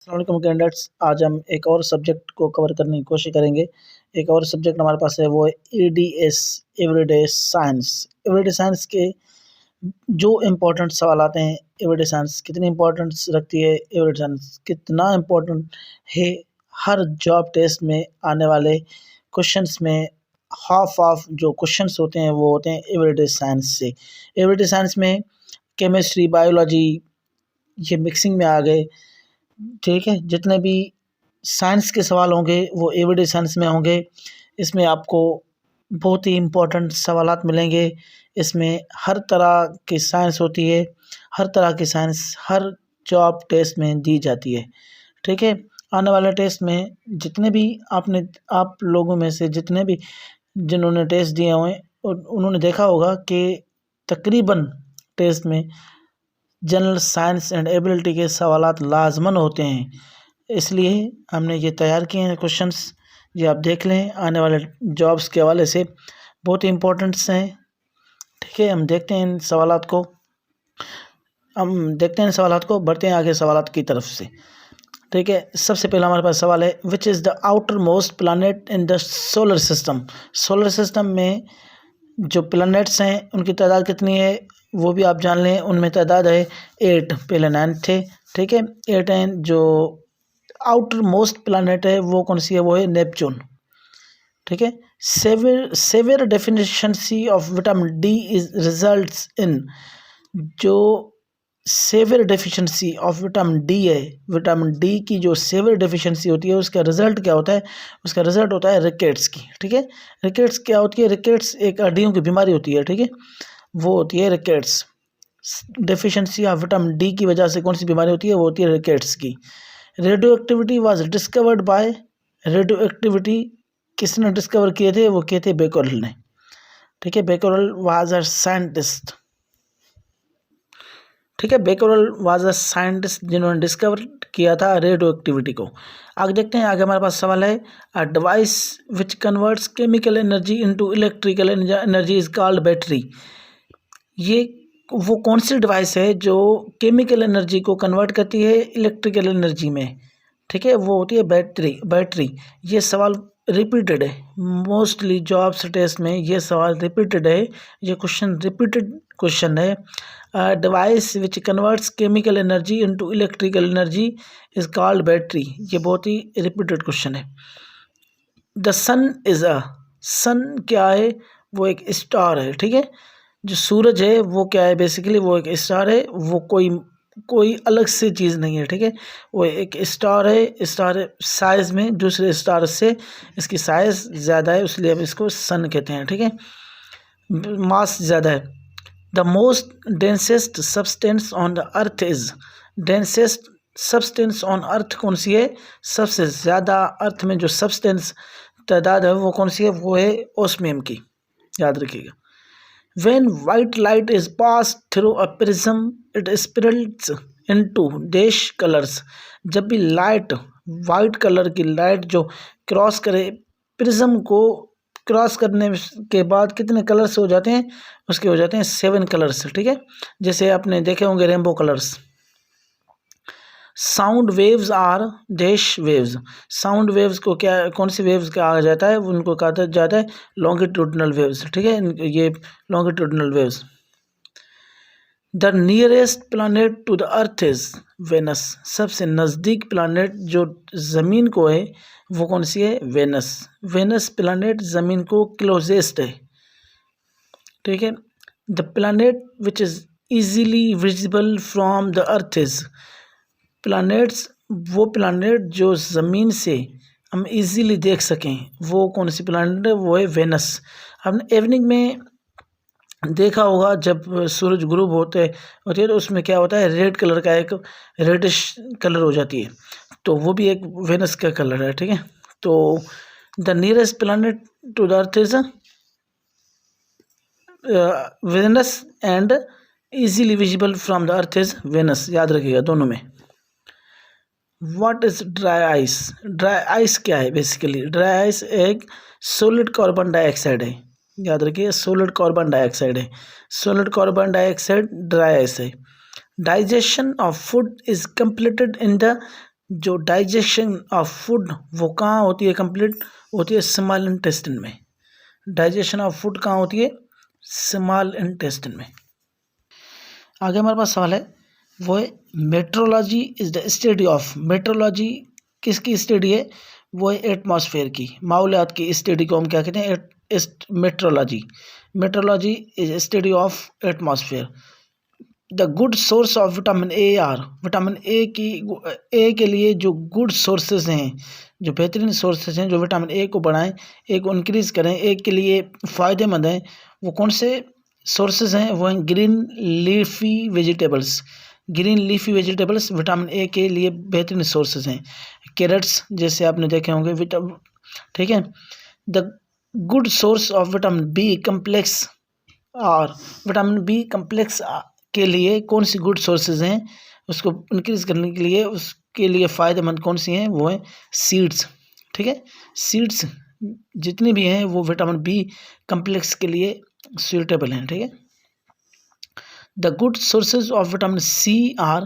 अस्सलाम कैंडिडेट्स, आज हम एक और सब्जेक्ट को कवर करने की कोशिश करेंगे। एक और सब्जेक्ट हमारे पास है, वो है EDS, everyday science. Everyday science के जो इम्पोर्टेंट सवाल आते हैं, एवरीडे साइंस कितनी इम्पोर्टेंस रखती है, एवरीडे साइंस कितना इम्पोर्टेंट है हर जॉब टेस्ट में आने वाले क्वेश्चंस में। हाफ ऑफ जो क्वेश्चंस होते हैं वो होते हैं एवरीडे साइंस से। एवरीडे साइंस में केमिस्ट्री, बायोलॉजी ये मिक्सिंग में आ गए। ठीक है, जितने भी साइंस के सवाल होंगे वो एवरीडे साइंस में होंगे। इसमें आपको बहुत ही इम्पोर्टेंट सवालात मिलेंगे। इसमें हर तरह की साइंस होती है, हर तरह की साइंस हर जॉब टेस्ट में दी जाती है। ठीक है, आने वाले टेस्ट में जितने भी आप लोगों में से जितने भी जिन्होंने टेस्ट दिए हुए उन्होंने देखा होगा कि तकरीबन टेस्ट में जनरल साइंस एंड एबिलिटी के सवालात लाजमन होते हैं, इसलिए हमने ये तैयार किए हैं क्वेश्चंस। ये आप देख लें, आने वाले जॉब्स के हवाले से बहुत ही इम्पोर्टेंट्स हैं। ठीक है, हम देखते हैं इन सवालात को, बढ़ते हैं आगे सवालात की तरफ से। ठीक है, सबसे पहला हमारे पास सवाल है, which is the outer most planet in the solar system. Solar system में जो प्लैनेट्स हैं उनकी तादाद कितनी है वो भी आप जान लें। उनमें तादाद है 8, पहले 9 थे। ठीक है, 8 हैं। जो आउटर मोस्ट प्लैनेट है वो कौन सी है, वो है नेपच्यून। ठीक है, severe deficiency of vitamin D is results in. जो severe deficiency of vitamin D है, विटामिन डी की जो सेवियर डेफिशिएंसी होती है उसका रिजल्ट क्या होता है, उसका रिजल्ट होता है रिकेट्स की। ठीक है, रिकेट्स क्या होती है, रिकेट्स एक हड्डियों की बीमारी होती है। ठीक है, वो होती है rickets. Deficiency of vitamin D की वजह से कौन सी बीमारी होती है, वो होती है रिकेट्स की। Radio activity was discovered by, radio activity किसने डिस्कवर किए थे, वो किए थे बेकरल ने। ठीक है, बेकरल वाज अ साइंटिस्ट। ठीक है, बेकरल वाज अ साइंटिस्ट जिन्होंने डिस्कवर किया था रेडियो एक्टिविटी को। आगे देखते हैं, आगे हमारे पास सवाल है, a device which converts chemical energy into electrical energy is called battery. ये वो कौन सी डिवाइस है जो केमिकल एनर्जी को कन्वर्ट करती है इलेक्ट्रिकल एनर्जी में। ठीक है, वो होती है बैटरी। ये सवाल रिपीटेड है, मोस्टली जॉब्स टेस्ट में ये सवाल रिपीटेड है। ये रिपीटेड क्वेश्चन है। Device which converts chemical energy into electrical energy is called battery. ये बहुत ही रिपीटेड क्वेश्चन है। द सन इज सन क्या है, वो एक स्टार है। ठीक है, जो सूरज है वो क्या है, बेसिकली वो एक स्टार है। वो कोई अलग से चीज़ नहीं है। ठीक है, वो एक स्टार है। स्टार साइज़ में दूसरे स्टार से इसकी साइज़ ज़्यादा है, इसलिए हम इसको सन कहते हैं। ठीक है, मास ज़्यादा है। The most densest substance on the earth is, densest substance on earth कौन सी है, सबसे ज़्यादा अर्थ में जो सब्सटेंस तादाद है वो कौन सी है, वो है ओस्मियम की, याद रखिएगा। When white light is passed through a prism, it spirals into dash colors. जब भी लाइट, वाइट कलर की लाइट जो क्रॉस करे प्रिज्म को, क्रॉस करने के बाद कितने कलर्स हो जाते हैं, उसके हो जाते हैं 7 कलर्स। ठीक है, जैसे आपने देखे होंगे rainbow colours. Sound waves are dash waves. Sound waves को क्या, कौन सी वेव्स कहा जाता है, उनको कहा जाता है लॉन्गिट्यूडनल वेव्स। ठीक है, ये longitudinal waves. The nearest planet to the earth is Venus. सबसे नज़दीक प्लानट जो ज़मीन को है वो कौन सी है, वेनस। वेनस प्लानट ज़मीन को क्लोजेस्ट है। ठीक है, the planet which is easily visible from the earth is. Planets, वो प्लैनेट जो ज़मीन से हम इजीली देख सकें वो कौन सी प्लैनेट है, वो है वेनस। हमने इवनिंग में देखा होगा जब सूरज ग्रुब होते है तो उसमें क्या होता है, रेड कलर का एक रेडिश कलर हो जाती है, तो वो भी एक वेनस का कलर है। ठीक है, तो the nearest planet to the earth is Venus and easily visible from the earth is Venus, याद रखिएगा दोनों में। What is dry ice. Dry ice क्या है, बेसिकली ड्राई आइस एक सॉलिड कार्बन डाइऑक्साइड है, याद रखिए सॉलिड कार्बन डाइऑक्साइड है। Solid carbon dioxide dry ice है। Digestion of food is completed in the जो डाइजेशन ऑफ फूड वो कहाँ होती है कंप्लीट, होती है स्मॉल इंटेस्टिन में। डाइजेशन ऑफ फूड कहाँ होती है, स्मॉल इंटेस्टिन में। आगे हमारे पास सवाल है वो है metrology is the study of, metrology किसकी स्टडी है, वो है एटमॉस्फेयर की, माहौलियात की स्टडी को हम क्या कहते हैं, metrology. Metrology is study of atmosphere. The good source of vitamin A R, vitamin A के लिए जो गुड सोर्सेज हैं, जो बेहतरीन सोर्सेज हैं जो विटामिन ए को बढ़ाएं, ए को इंक्रीज़ करें, ए के लिए फ़ायदेमंद हैं, वो कौन से सोर्सेज हैं, वो हैं green leafy vegetables. Green leafy vegetables vitamin A के लिए बेहतरीन सोर्सेज हैं। कैरेट्स जैसे आपने देखे होंगे, ठीक है। The good source of vitamin B complex, और विटामिन बी कम्प्लेक्स के लिए कौन सी गुड सोर्सेज हैं, उसको इंक्रीज करने के लिए, उसके लिए फ़ायदेमंद कौन सी हैं, वो है सीड्स। ठीक है, सीड्स जितनी भी हैं वो विटामिन बी कम्प्लेक्स के लिए सूटेबल हैं। ठीक है। The good sources of vitamin C are,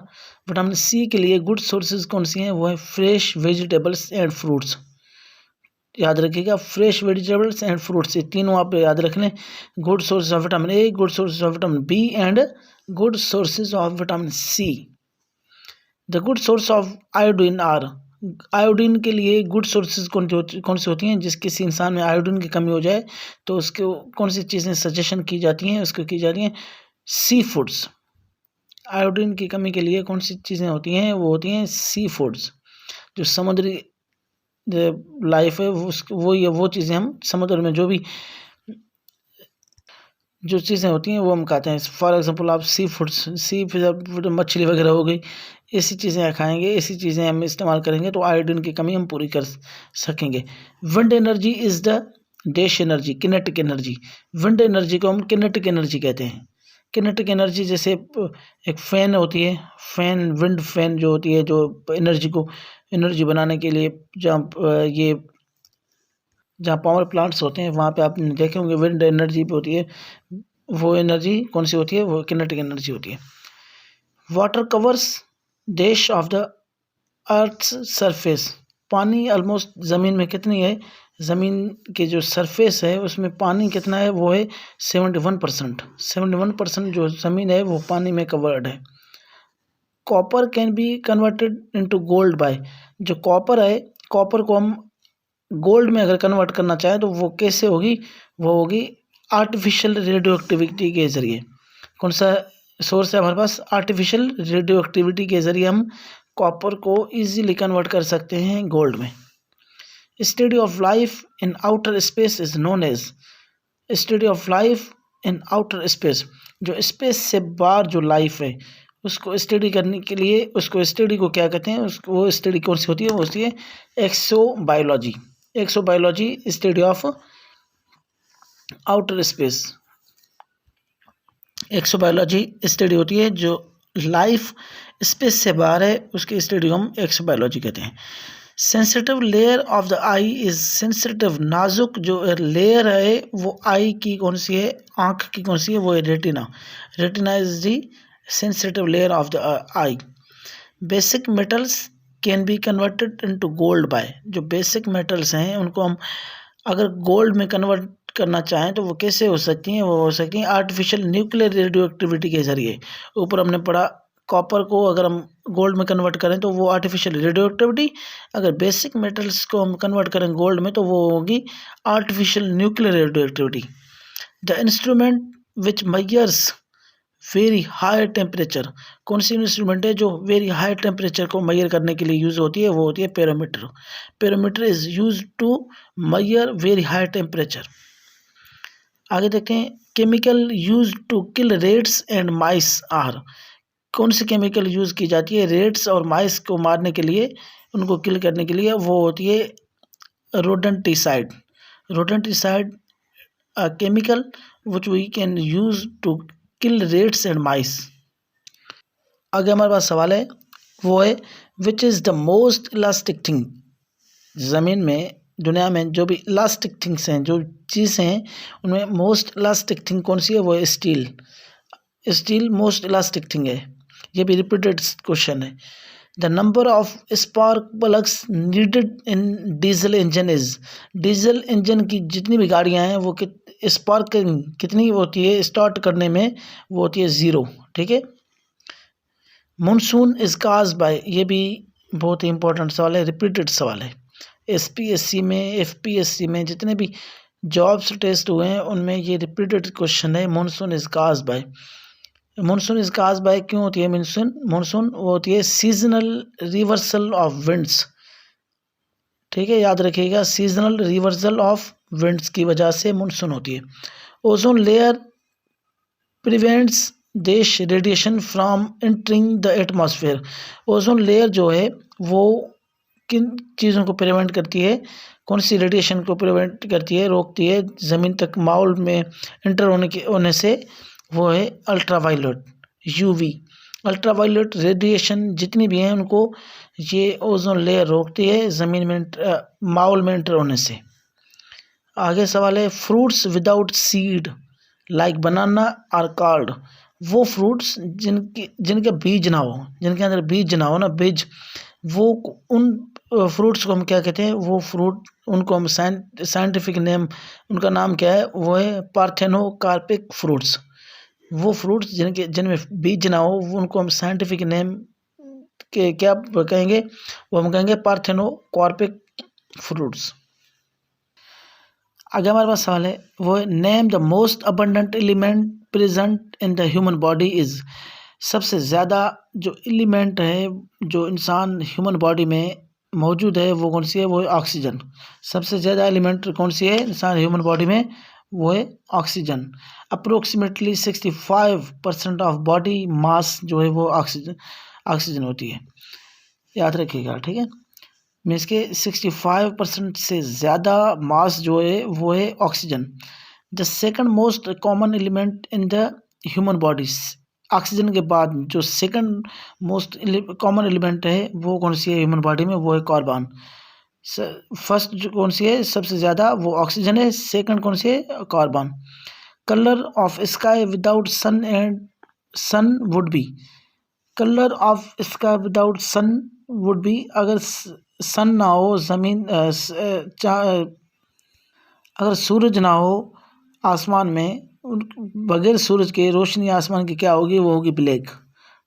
vitamin C के लिए गुड सोर्सेज कौन सी हैं, वो है फ्रेश वेजिटेबल्स एंड फ्रूट्स। याद रखिएगा, फ्रेश वेजिटेबल्स एंड फ्रूट्स, ये तीनों आप याद रख लें। Good sources of vitamin A, good sources of vitamin B and good sources of vitamin C. The good source of iodine are, iodine के लिए गुड सोर्सेज कौन सी होती हैं, जिस किसी इंसान में आयोडीन की कमी हो जाए तो उसको कौन सी चीज़ें सजेशन की जाती हैं, उसको की जाती हैं सी फूड्स। आयोडीन की कमी के लिए कौन सी चीज़ें होती हैं, वो होती हैं सी फूड्स। जो समुद्री लाइफ है वो चीज़ें हम समुद्र में जो चीज़ें होती हैं वो हम खाते हैं। फॉर एग्जांपल आप सी फूड मछली वगैरह हो गई, ऐसी चीज़ें खाएंगे, ऐसी चीज़ें हम इस्तेमाल करेंगे तो आयोडीन की कमी हम पूरी कर सकेंगे। Wind energy is the dash energy, kinetic energy. Wind energy को हम किनेटिक एनर्जी कहते हैं। किनेटिक एनर्जी जैसे एक फ़ैन होती है, विंड फैन जो होती है, जो एनर्जी बनाने के लिए जहाँ पावर प्लांट्स होते हैं वहाँ पे आप देखे होंगे विंड एनर्जी पे होती है। वो एनर्जी कौन सी होती है, वो किनेटिक एनर्जी होती है। Water covers dash of the earth's surface, पानी ऑलमोस्ट ज़मीन में कितनी है, ज़मीन के जो सरफेस है उसमें पानी कितना है, वो है 71%। 71% जो ज़मीन है वो पानी में कवर्ड है। Copper can be converted into gold by, जो कॉपर है, कॉपर को हम गोल्ड में अगर कन्वर्ट करना चाहें तो वो कैसे होगी, वो होगी आर्टिफिशियल रेडियो एक्टिविटी के ज़रिए। कौन सा सोर्स है हमारे पास, आर्टिफिशियल रेडियो एक्टिविटी के ज़रिए हम कॉपर को इजीली कन्वर्ट कर सकते हैं गोल्ड में। Study of life in outer space is known as, study of life in outer space, जो स्पेस से बाहर जो लाइफ है उसको स्टडी करने के लिए, उसको स्टडी को क्या कहते हैं, उसको वो स्टडी कौन सी होती है, वो होती है exobiology. Exobiology study of outer space. Exobiology study होती है जो लाइफ स्पेस से बाहर है, उसकी स्टडी हम एक्सोबायोलॉजी कहते हैं। Sensitive layer of the I is, sensitive नाजुक जो लेयर है वो आई की कौन सी है, आँख की कौन सी है, वो है retina. Retina is the sensitive layer of the eye. Basic metals can be converted into gold by, जो बेसिक मेटल्स हैं उनको हम अगर गोल्ड में कन्वर्ट करना चाहें तो वो कैसे हो सकती हैं, वो हो सकती हैं आर्टिफिशियल न्यूक्लियर रेडियो एक्टिविटी के ज़रिए। ऊपर हमने पढ़ा कॉपर को अगर हम गोल्ड में कन्वर्ट करें तो वो आर्टिफिशियल रेडियो एक्टिविटी, अगर बेसिक मेटल्स को हम कन्वर्ट करें गोल्ड में तो वो होगी artificial nuclear radioactivity. The instrument which measures very high temperature, कौन सी इंस्ट्रूमेंट है जो वेरी हाई टेम्परेचर को मेजर करने के लिए यूज़ होती है, वो होती है pyrometer. Pyrometer is use to measure very high temperature. आगे देखें, chemical used to kill rats and mice are, कौन सी केमिकल यूज़ की जाती है रेट्स और माइस को मारने के लिए, उनको किल करने के लिए, वो होती है rodenticide. Rodenticide chemical which we can use to kill rats and mice. आगे हमारे पास सवाल है वो है which is the most elastic thing, ज़मीन में दुनिया में जो भी इलास्टिक थिंग्स हैं, जो चीज़ें हैं उनमें मोस्ट इलास्टिक थिंग कौन सी है, वो है steel. Steel most elastic thing है। ये भी रिपीटेड क्वेश्चन है। The number of spark plugs needed in diesel engine is, diesel engine की जितनी भी गाड़ियां हैं वो स्पार्क कितनी होती है स्टार्ट करने में, वो होती है 0। ठीक है। मानसून इज काज बाय, ये भी बहुत ही इंपॉर्टेंट सवाल है, रिपीटेड सवाल है। एसपीएससी में, एफपीएससी में जितने भी जॉब्स टेस्ट हुए हैं उनमें ये रिपीटेड क्वेश्चन है। Monsoon is cause by, monsoon is cause by क्यों होती है मानसून? मानसून वो होती है सीजनल रिवर्सल ऑफ विंड्स। ठीक है, याद रखिएगा, सीजनल रिवर्सल ऑफ विंड्स की वजह से मानसून होती है। ओजोन लेयर प्रिवेंट्स देश radiation from entering the atmosphere, ozone layer जो है वो किन चीज़ों को प्रिवेंट करती है, कौन सी रेडिएशन को प्रिवेंट करती है, रोकती है ज़मीन तक माहौल में एंटर होने से? वो है अल्ट्रावायलेट, यूवी। अल्ट्रावायलेट रेडिएशन जितनी भी हैं उनको ये ओजोन लेयर रोकती है ज़मीन में माहौल में एंटर होने से। आगे सवाल है, fruits without seed like banana are called, वो फ्रूट्स जिनके बीज ना हो, जिनके अंदर बीज ना हो ना, बीज, वो उन फ्रूट्स को हम क्या कहते हैं? वो फ्रूट, उनको हम साइंटिफिक नेम, उनका नाम क्या है? वो है पार्थेनोकार्पिक फ्रूट्स। वो फ्रूट्स जिनमें बीज ना हो उनको हम साइंटिफिक नेम के क्या कहेंगे? वो हम कहेंगे पार्थेनोकार्पिक फ्रूट्स। आगे हमारे पास सवाल है, वो है name the most abundant element present in the human body is, सबसे ज़्यादा जो एलिमेंट है जो इंसान ह्यूमन बॉडी में मौजूद है वो कौन सी है? वो है ऑक्सीजन। सबसे ज़्यादा एलिमेंट कौन सी है इंसान ह्यूमन बॉडी में? वो है oxygen. Approximately 65% of body mass जो है वो ऑक्सीजन होती है, याद रखिएगा। ठीक है, मीन्स के 65% से ज़्यादा मास जो है वो है oxygen. The second most common element in the human bodies, oxygen के बाद जो सेकंड मोस्ट कॉमन एलिमेंट है वो कौन सी है ह्यूमन बॉडी में? वो है कार्बन। फर्स्ट जो कौन सी है सबसे ज़्यादा? वो ऑक्सीजन है। सेकंड कौन सी है? Carbon. Colour of sky without sun and sun would be, colour of sky without sun would be, अगर सन ना हो, ज़मीन अगर सूरज ना हो आसमान में, बगैर सूरज के रोशनी आसमान की क्या होगी? वो होगी ब्लैक।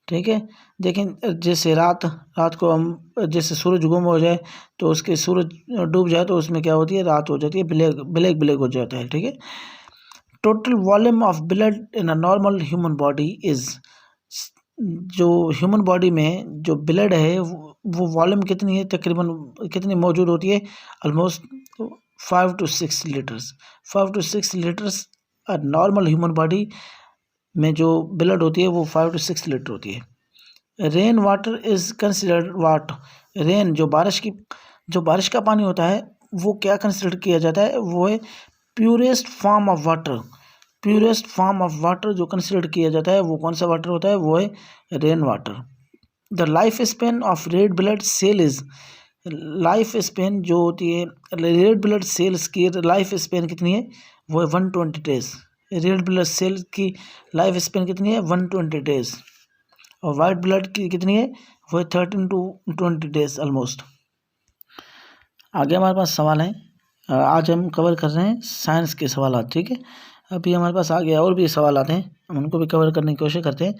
ठीक है, लेकिन जैसे रात को हम, जैसे सूरज गुम हो जाए तो उसके सूरज डूब जाए तो उसमें क्या होती है? रात हो जाती है, ब्लैक हो जाता है। ठीक है। Total volume of blood in a normal human body is, जो ह्यूमन बॉडी में जो ब्लड है वो वॉल्यूम कितनी है, तकरीबन कितनी मौजूद होती है? Almost 5 to 6 litres. 5 to 6 litres normal human body में जो ब्लड होती है वो 5 to 6 लीटर होती है। Rain water is considered what, rain जो बारिश का पानी होता है वो क्या कंसिडर किया जाता है? वो है purest form of water. Purest form of water जो कंसिडर किया जाता है वो कौन सा वाटर होता है? वो है rain water. The life span of red blood cell is, life span जो होती है रेड ब्लड सेल्स की लाइफ स्पेन कितनी है? वो है 120 डेज। रेड ब्लड सेल की लाइफ स्पेन कितनी है? 120 डेज। और वाइट ब्लड की कितनी है? वो है 13 to 20 डेज ऑलमोस्ट। आगे हमारे पास सवाल है, आज हम कवर कर रहे हैं साइंस के सवाल। ठीक है, अभी हमारे पास आगे और भी सवाल आते हैं, हम उनको भी कवर करने की कोशिश करते हैं।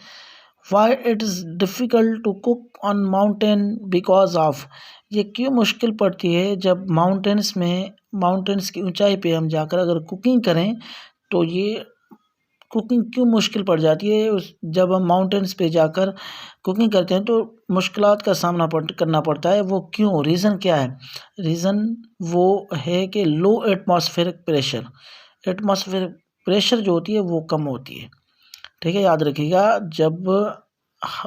Why it is difficult to cook on mountain because of, ये क्यों मुश्किल पड़ती है जब माउंटेन्स की ऊंचाई पे हम जाकर अगर कुकिंग करें तो ये कुकिंग क्यों मुश्किल पड़ जाती है? जब हम माउंटेन्स पे जाकर कुकिंग करते हैं तो मुश्किलात का सामना करना पड़ता है, वो क्यों? रीज़न क्या है? रीज़न वो है कि लो एटमॉस्फेरिक प्रेशर जो होती है वो कम होती है। ठीक है, याद रखिएगा, जब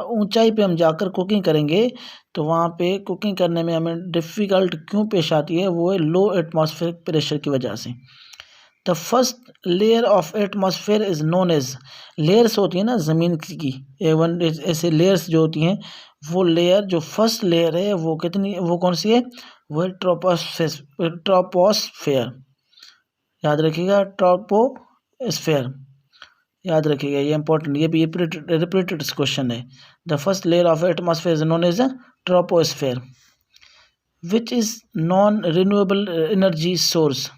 ऊंचाई पे हम जाकर कुकिंग करेंगे तो वहाँ पे कुकिंग करने में हमें डिफ़िकल्ट क्यों पेश आती है? वो है लो एटमॉस्फेरिक प्रेशर की वजह से। The first layer of atmosphere is known as, layers होती है ना ज़मीन की, एवन ऐसे लेयर्स जो होती हैं, वो लेयर जो फर्स्ट लेयर है वो कौन सी है? वो है ट्रोपोस्फेयर। याद रखिएगा, ट्रोपोस्फेयर। याद रखिएगा, ये इंपॉर्टेंट, ये भी रिपीटेड क्वेश्चन है। The first layer of atmosphere is known as troposphere. Which is non renewable energy source.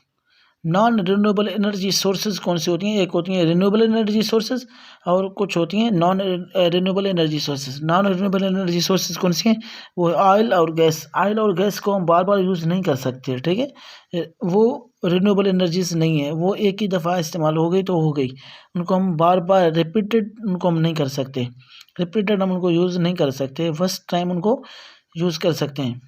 Non renewable energy sources कौन सी होती हैं? एक होती हैं रिन्यूएबल एनर्जी सोर्सेज और कुछ होती हैं non renewable energy sources. Non renewable energy sources कौन सी हैं? वो ऑयल और गैस। ऑयल और गैस को हम बार बार यूज़ नहीं कर सकते, ठीक है, वो रिन्यूएबल एनर्जीज नहीं है, वो एक ही दफ़ा इस्तेमाल हो गई तो हो गई, उनको हम बार बार रिपीटेड उनको हम नहीं कर सकते, रिपीटेड हम उनको यूज़ नहीं कर सकते, फर्स्ट टाइम उनको यूज़ कर सकते हैं।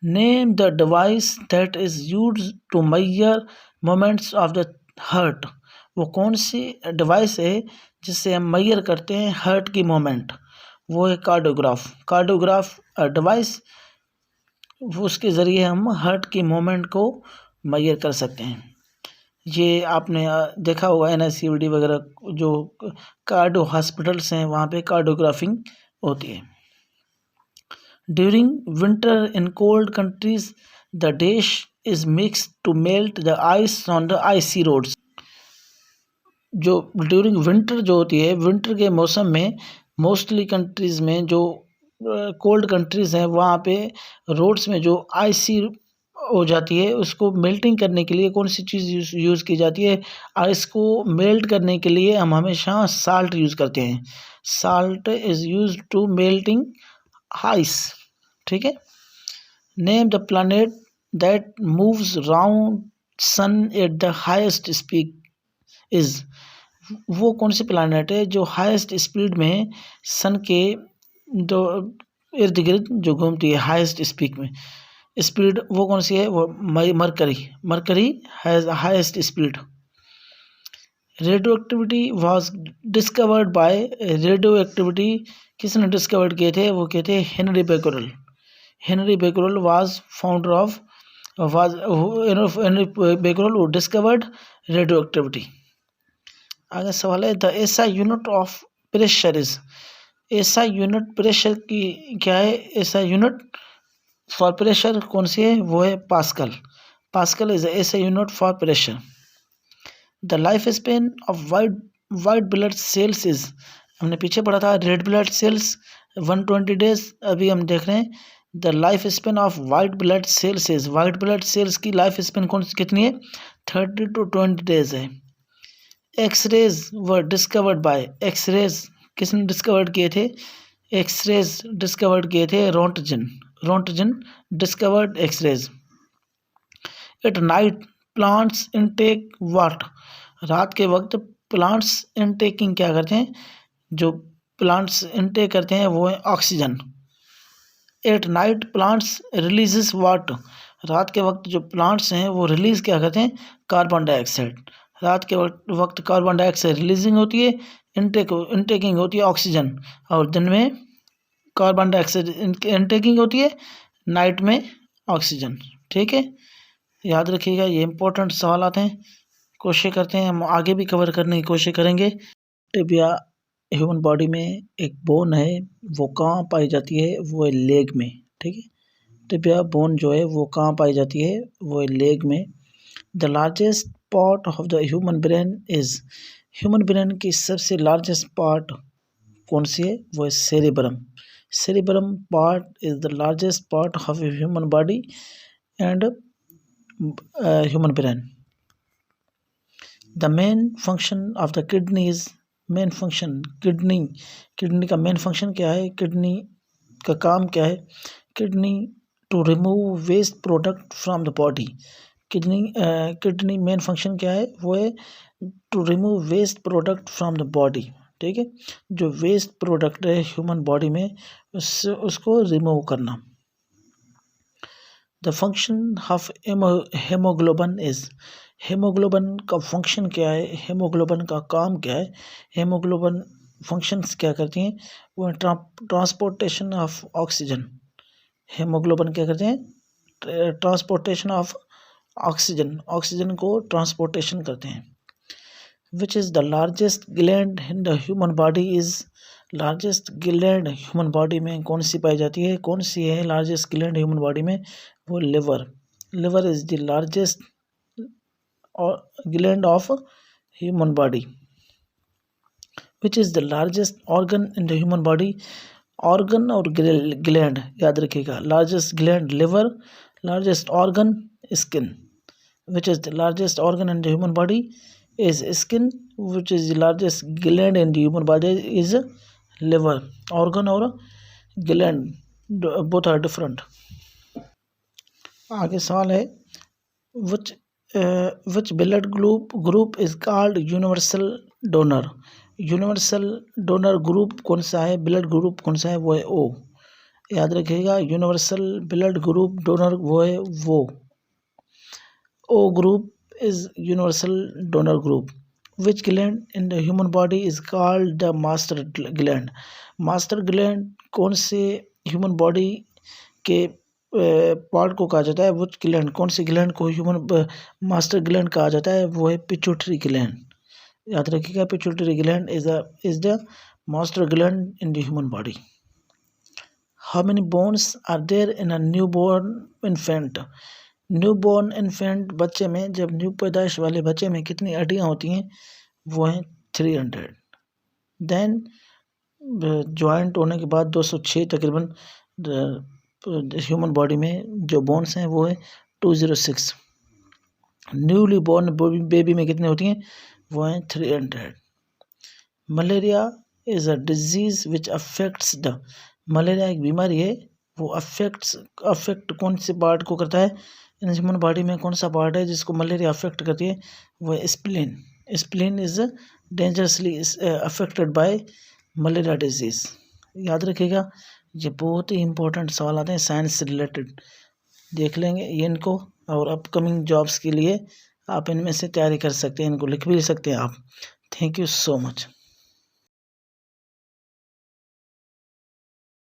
Name the device that is used to measure moments of the heart। वो कौन सी डिवाइस है जिससे हम मेजर करते हैं हार्ट की मोमेंट? वो है कार्डियोग्राफ। कार्डियोग्राफ डिवाइस, उसके ज़रिए हम हार्ट की मोमेंट को मेजर कर सकते हैं। ये आपने देखा होगा NICVD वगैरह जो कार्डियो हॉस्पिटल्स हैं वहाँ पे कार्डियोग्राफिंग होती है। During winter in cold countries, the dish is mixed to melt the ice on the icy roads। जो ड्यूरिंग विंटर जो होती है, विंटर के मौसम में मोस्टली कंट्रीज़ में जो कोल्ड कंट्रीज़ हैं वहाँ पे रोड्स में जो आइसी हो जाती है उसको मेल्टिंग करने के लिए कौन सी चीज़ यूज़ की जाती है? आइस को मेल्ट करने के लिए हम हमेशा साल्ट यूज़ करते हैं। Salt is use to melting ice, ठीक है। Name the planet that moves round sun at the highest speed is. वो कौन सी प्लैनेट है जो हाईएस्ट स्पीड में सन के जो इर्द गिर्द जो घूमती है हाईएस्ट स्पीड में, स्पीड वो कौन सी है? वो mercury. Mercury has highest speed. Radio activity was discovered by. Radio activity किसने डिस्कवर्ड किए थे? वो किए थे Henry Becquerel. Henry Becquerel was founder of Henry Becquerel वो डिस्कवर्ड रेडियो एक्टिविटी। आगे सवाल है the SI unit of pressure is. SI unit pressure की क्या है? एसआई यूनिट फॉर प्रेशर कौन सी है? वो है pascal. Pascal is SI unit for pressure. The life span of white blood cells is. हमने पीछे पढ़ा था रेड ब्लड सेल्स 120 डेज, अभी हम देख रहे हैं the life span of white blood cells is. White blood cells की लाइफ स्पेन कौन सी कितनी है? 30 to 20 डेज है। X rays were discovered by. X rays किसने डिस्कवर्ड किए थे? एक्सरेज डिस्कवर्ड किए थे Roentgen. Roentgen discovered x rays. At night plants intake what. रात के वक्त प्लांट्स इनटेकिंग क्या करते हैं? जो प्लांट्स इनटेक करते हैं वो है oxygen. At night plants releases what. रात के वक्त जो प्लांट्स हैं वो रिलीज क्या करते हैं? Carbon dioxide. रात के वक्त कार्बन डाइऑक्साइड रिलीजिंग होती है, इनटेकिंग होती है ऑक्सीजन, और दिन में कार्बन डाइऑक्साइड इनटेकिंग होती है, नाइट में ऑक्सीजन, ठीक है। याद रखिएगा, ये इंपॉर्टेंट सवाल आते हैं। कोशिश करते हैं हम आगे भी कवर करने की कोशिश करेंगे। टिबिया ह्यूमन बॉडी में एक बोन है, वो कहाँ पाई जाती है? वो है लेग में, ठीक है। टिबिया बोन जो है वो कहाँ पाई जाती है? वो है लेग में। The largest part of the human brain is. Human brain की सबसे लार्जेस्ट पार्ट कौन सी है? वो है cerebrum. Cerebrum part is the largest part of human body and human brain. The main function of the kidney is. Main function kidney का main function क्या है? किडनी का काम क्या है? Kidney to remove waste product from the body. Kidney main function क्या है? वो है to remove waste product from the body, ठीक है। जो वेस्ट प्रोडक्ट है ह्यूमन बॉडी में उसको रिमूव करना। The function of haemoglobin is. Haemoglobin का फंक्शन क्या है? हेमोग्लोबिन का काम क्या है? हेमोग्लोबिन फंक्शंस क्या करती हैं? वो ट्रांसपोर्टेशन ऑफ ऑक्सीजन। हेमोग्लोबिन क्या करते हैं? ट्रांसपोर्टेशन ऑफ ऑक्सीजन, ऑक्सीजन को ट्रांसपोर्टेशन करते हैं। विच is the largest gland in the human body is. Largest gland human body में कौन सी पाई जाती है? कौन सी है लार्जेस्ट ग्लैंड ह्यूमन बॉडी में? वो liver. Liver is the largest gland of human body. Which is the largest organ in the human body. Organ और ग्लैंड याद रखिएगा। Largest gland liver, largest organ skin. Which is the largest organ in the human body is skin, which is the largest gland in the human body is liver. Organ और gland both are different. आगे सवाल है which blood group is called universal donor. Universal donor group कौन सा है, blood group कौन सा है, वो है ओ। याद रखिएगा, यूनिवर्सल ब्लड ग्रुप डोनर वो है वो। O group is universal donor group. Which gland in the human body is called the master gland. Master gland कौन से ह्यूमन बॉडी के पार्ट को कहा जाता है, विच ग्लैंड कौन सी ग्लैंड को ह्यूमन मास्टर ग्लैंड कहा जाता है, वो है पिट्यूटरी ग्लैंड। याद रखिएगा, pituitary gland is the master gland in the human body. How many bones are there in a newborn infant. Newborn infant बच्चे में, जब न्यू पैदाइश वाले बच्चे में कितनी हड्डियाँ होती हैं, वो हैं 300। देन जॉइंट होने के बाद 206 तकरीबन ह्यूमन बॉडी में जो बोन्स हैं वो है 206। न्यूली बॉर्न बेबी में कितनी होती हैं, वो हैं 300। Malaria is a disease which affects the. Malaria एक बीमारी है, वो अफेक्ट कौन से पार्ट को करता है, ह्यूमन बॉडी में कौन सा पार्ट है जिसको मलेरिया अफेक्ट करती है, वो है spleen. Spleen is dangerously affected by malaria disease. याद रखिएगा, ये बहुत ही इंपॉर्टेंट सवाल आते हैं साइंस से रिलेटेड, देख लेंगे ये इनको। और अपकमिंग जॉब्स के लिए आप इनमें से तैयारी कर सकते हैं, इनको लिख भी सकते हैं आप। Thank you so much.